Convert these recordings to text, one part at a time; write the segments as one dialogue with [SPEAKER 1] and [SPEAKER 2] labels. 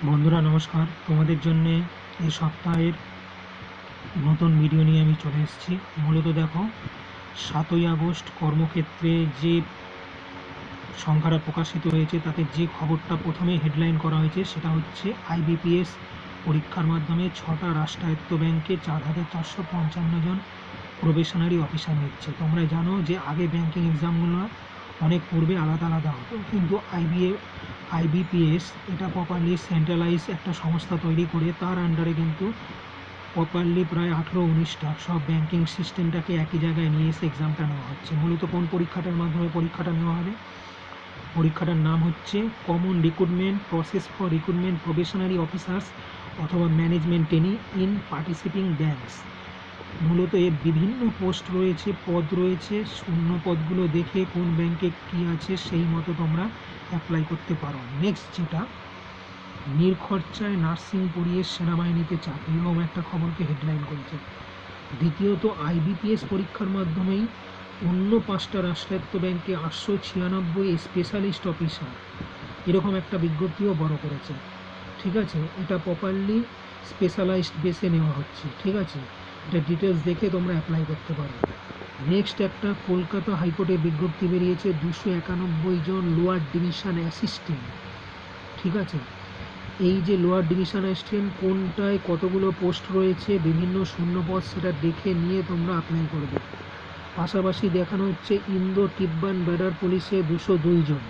[SPEAKER 1] বন্ধুরা নমস্কার, তোমাদের জন্যে এই সপ্তাহের নতুন ভিডিও নিয়ে আমি চলে এসেছি। মূলত দেখো, 7ই আগস্ট কর্মক্ষেত্রে যে সংখ্যাটা প্রকাশিত হয়েছে তাতে যে খবরটা প্রথমে হেডলাইন করা হয়েছে সেটা হচ্ছে আইবিপিএস পরীক্ষার মাধ্যমে 6টা রাষ্ট্রায়ত্ত ব্যাংকে 4,455 জন প্রবেশনারি অফিসার নিচ্ছে। তোমরা জানো যে আগে ব্যাংকিং এক্সামগুলো অনেক পূর্বে আলাদা আলাদা হতো, কিন্তু আইবিপিএস এটা প্রপারলি সেন্ট্রালাইজ একটা সংস্থা তৈরি করে তার আন্ডারে কিন্তু প্রপারলি প্রায় 18-19টা সব ব্যাংকিং সিস্টেমটাকে একই জায়গায় নিয়ে এসে এক্সামটা নেওয়া হচ্ছে। মূলত কোন পরীক্ষাটার মাধ্যমে পরীক্ষাটা নেওয়া হবে? পরীক্ষাটার নাম হচ্ছে common recruitment process for recruitment probationary officers অথবা ম্যানেজমেন্ট ট্রেনি ইন পার্টিসিপিং ব্যাংকস। মূলত এর বিভিন্ন পোস্ট রয়েছে, পদ রয়েছে। শূন্য পদগুলো দেখে কোন ব্যাংকে কী আছে সেই মতো তোমরা অ্যাপ্লাই করতে পারো। নেক্সট যেটা, নির্খরচায় নার্সিং পড়িয়ে সেনাবাহিনীতে চাকরি, এরকম একটা খবরকে হেডলাইন করেছে। দ্বিতীয়ত, আইবিপিএস পরীক্ষার মাধ্যমেই অন্য 5টা রাষ্ট্রায়ত্ত ব্যাংকে 896 স্পেশালিস্ট অফিসার, এরকম একটা বিজ্ঞপ্তিও বড় করেছে। ঠিক আছে, এটা প্রপারলি স্পেশালাইজড বেসে নেওয়া হচ্ছে। ঠিক আছে, এটা ডিটেলস দেখে তোমরা অ্যাপ্লাই করতে পারো। নেক্সট একটা, কলকাতা হাইকোর্টের বিজ্ঞপ্তি বেরিয়েছে 291 জন লোয়ার ডিভিশন অ্যাসিস্ট্যান্ট। ঠিক আছে, এই যে লোয়ার ডিভিশন অ্যাসিস্ট্যান্ট কোনটায় কতগুলো পোস্ট রয়েছে, বিভিন্ন শূন্যপদ, সেটা দেখে নিয়ে তোমরা অ্যাপ্লাই করবে। পাশাপাশি দেখানো হচ্ছে ইন্দো তিব্বত বর্ডার পুলিশে 202 জন।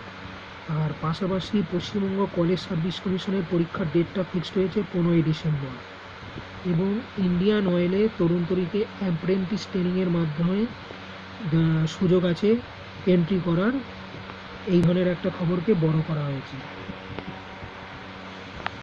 [SPEAKER 1] আর পাশাপাশি পশ্চিমবঙ্গ কলেজ সার্ভিস কমিশনের পরীক্ষার ডেটটা ফিক্সড হয়েছে 15ই ডিসেম্বর। এবং ইন্ডিয়ান অয়েলে তরুণ তরুণীকে অ্যাপ্রেন্টিস ট্রেনিংয়ের মাধ্যমে সুযোগ আছে এন্ট্রি করার, এই ধরনের একটা খবরকে বড় করা হয়েছে।